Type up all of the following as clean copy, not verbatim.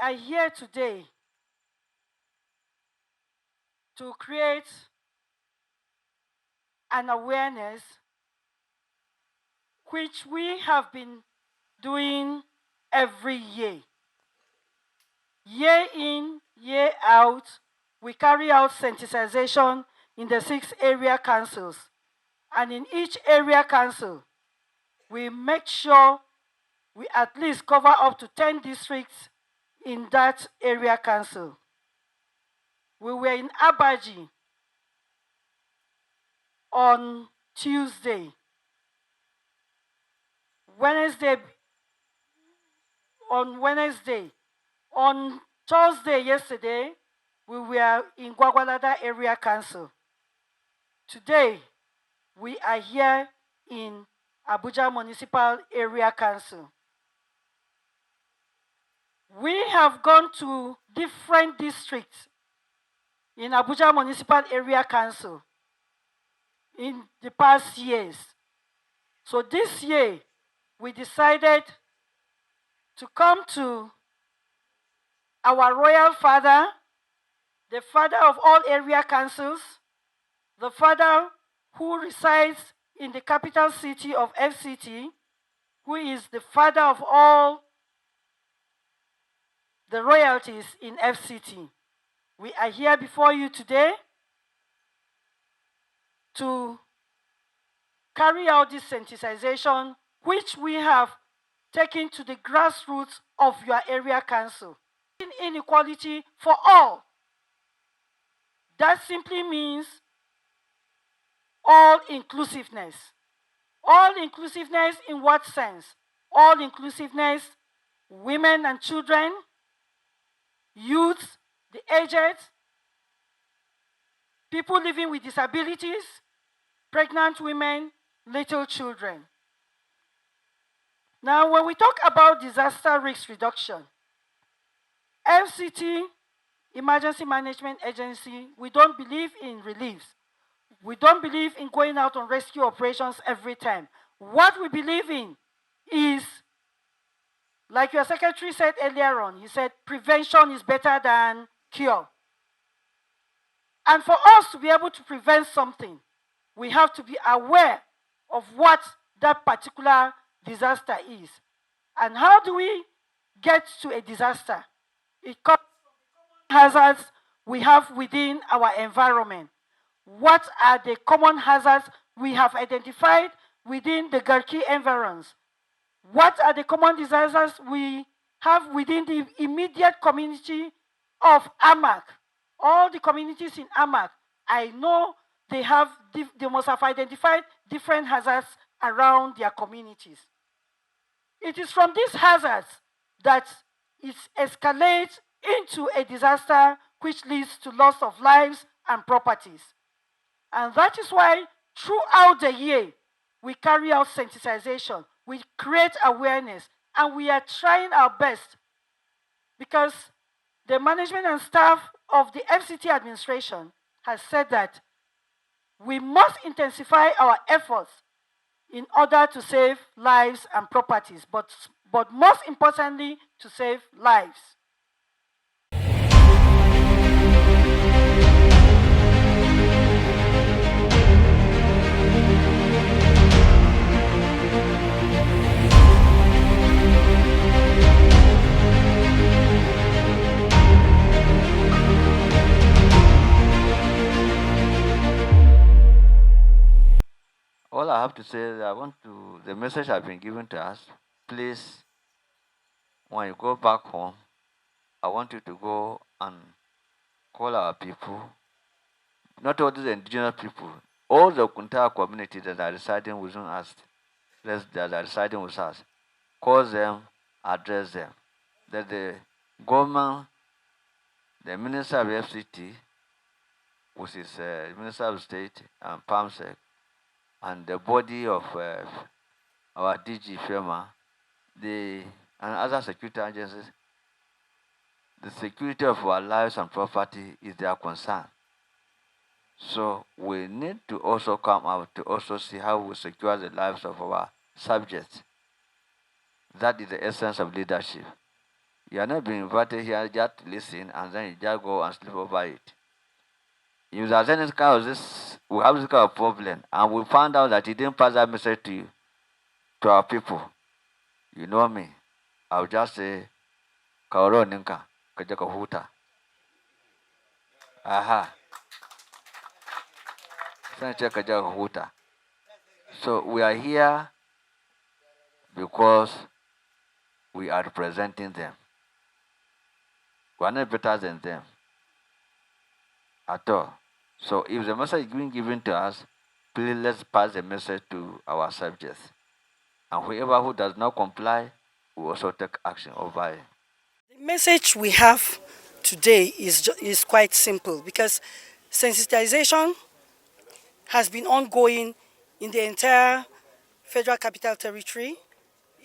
are here today to create an awareness which we have been doing every year. Year in, year out, we carry out sensitization in the 6 area councils. And in each area council, we make sure we at least cover up to 10 districts in that area council. We were in Abaji on Tuesday. Wednesday. On Thursday yesterday, we were in Gwagwalada Area Council. Today, we are here in Abuja Municipal Area Council. We have gone to different districts in Abuja Municipal Area Council in the past years. So this year, we decided to come to our royal father, the father of all area councils, the father who resides in the capital city of FCT, who is the father of all the royalties in FCT. We are here before you today to carry out this sensitization, which we have taken to the grassroots of your area council. Inequality for all. That simply means all inclusiveness. All inclusiveness in what sense? All inclusiveness, women and children, youth, the aged, people living with disabilities, pregnant women, little children. Now, when we talk about disaster risk reduction, FCT, Emergency Management Agency, we don't believe in reliefs. We don't believe in going out on rescue operations every time. What we believe in is, like your secretary said earlier on, he said prevention is better than cure. And for us to be able to prevent something, we have to be aware of what that particular disaster is. And how do we get to a disaster? It comes from the common hazards we have within our environment. What are the common hazards we have identified within the Garki environs? What are the common disasters we have within the immediate community of AMAC? All the communities in AMAC, I know they must have identified different hazards around their communities. It is from these hazards that it escalates into a disaster which leads to loss of lives and properties. And that is why throughout the year, we carry out sensitization, we create awareness, and we are trying our best because the management and staff of the FCT administration has said that we must intensify our efforts in order to save lives and properties, but most importantly, to save lives. All I have to say is the message has been given to us. Please, when you go back home, I want you to go and call our people, not only the indigenous people, all the entire community that are residing within us, that are residing with us, call them, address them. That the government, the Minister of FCT, which is Minister of State and PAMSEC, and the body of our DG FEMA, and other security agencies, the security of our lives and property is their concern. So we need to also come out to also see how we secure the lives of our subjects. That is the essence of leadership. You are not being invited here just to listen and then you just go and sleep over it. If there's any kind of this, we have this kind of problem, and we found out that he didn't pass that message to you, to our people. You know me. I'll just say, Kaoro Ninka, Kajaka Huta. Aha. Kajaka Huta. So we are here because we are representing them. We are not better than them at all. So if the message is being given to us, please let's pass the message to our subjects. And whoever who does not comply will also take action over it. The message we have today is quite simple because sensitization has been ongoing in the entire Federal Capital Territory,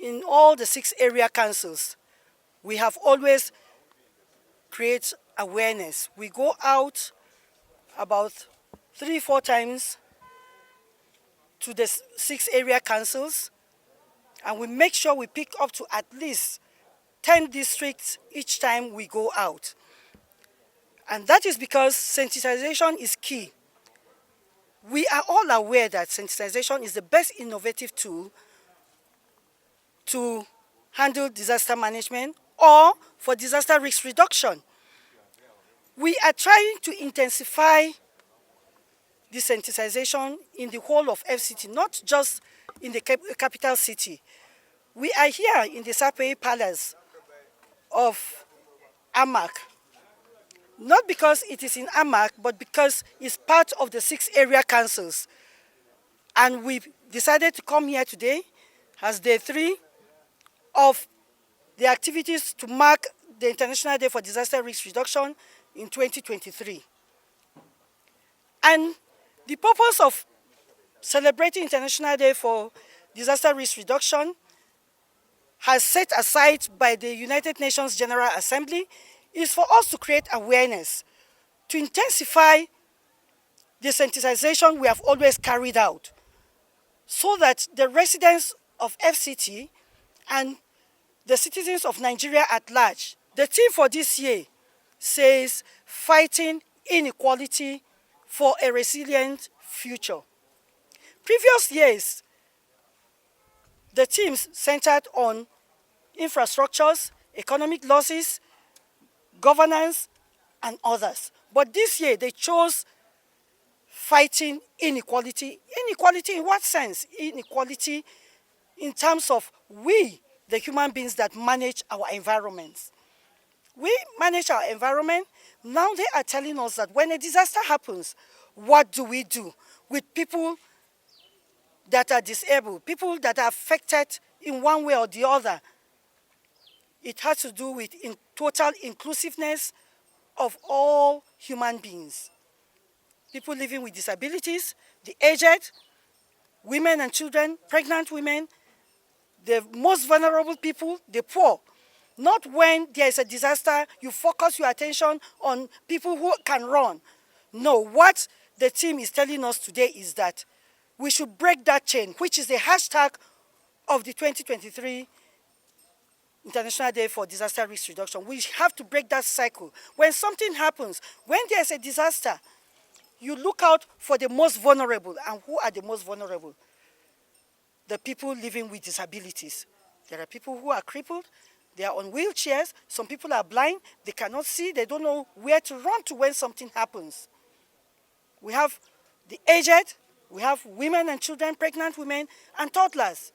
in all the 6 area councils. We have always created awareness. We go out about 3-4 times to the 6 area councils, and we make sure we pick up to at least 10 districts each time we go out. And that is because sensitization is key. We are all aware that sensitization is the best innovative tool to handle disaster management or for disaster risk reduction. We are trying to intensify the sensitization in the whole of FCT, not just in the capital city. We are here in the Sapei Palace of AMAC, not because it is in AMAC, but because it's part of the 6 area councils. And we decided to come here today as day 3 of the activities to mark the International Day for Disaster Risk Reduction in 2023. And the purpose of celebrating International Day for Disaster Risk Reduction has set aside by the United Nations General Assembly is for us to create awareness, to intensify the sensitization we have always carried out, so that the residents of FCT and the citizens of Nigeria at large, the theme for this year says, fighting inequality for a resilient future. Previous years, the themes centered on infrastructures, economic losses, governance, and others. But this year, they chose fighting inequality. Inequality in what sense? Inequality in terms of we, the human beings that manage our environments. We manage our environment. Now they are telling us that when a disaster happens, what do we do with people that are disabled, people that are affected in one way or the other? It has to do with total inclusiveness of all human beings. People living with disabilities, the aged, women and children, pregnant women, the most vulnerable people, the poor. Not when there is a disaster, you focus your attention on people who can run. No, what the team is telling us today is that we should break that chain, which is the hashtag of the 2023 International Day for Disaster Risk Reduction. We have to break that cycle. When something happens, when there's a disaster, you look out for the most vulnerable. And who are the most vulnerable? The people living with disabilities. There are people who are crippled, they are on wheelchairs, some people are blind, they cannot see, they don't know where to run to when something happens. We have the aged, we have women and children, pregnant women, and toddlers.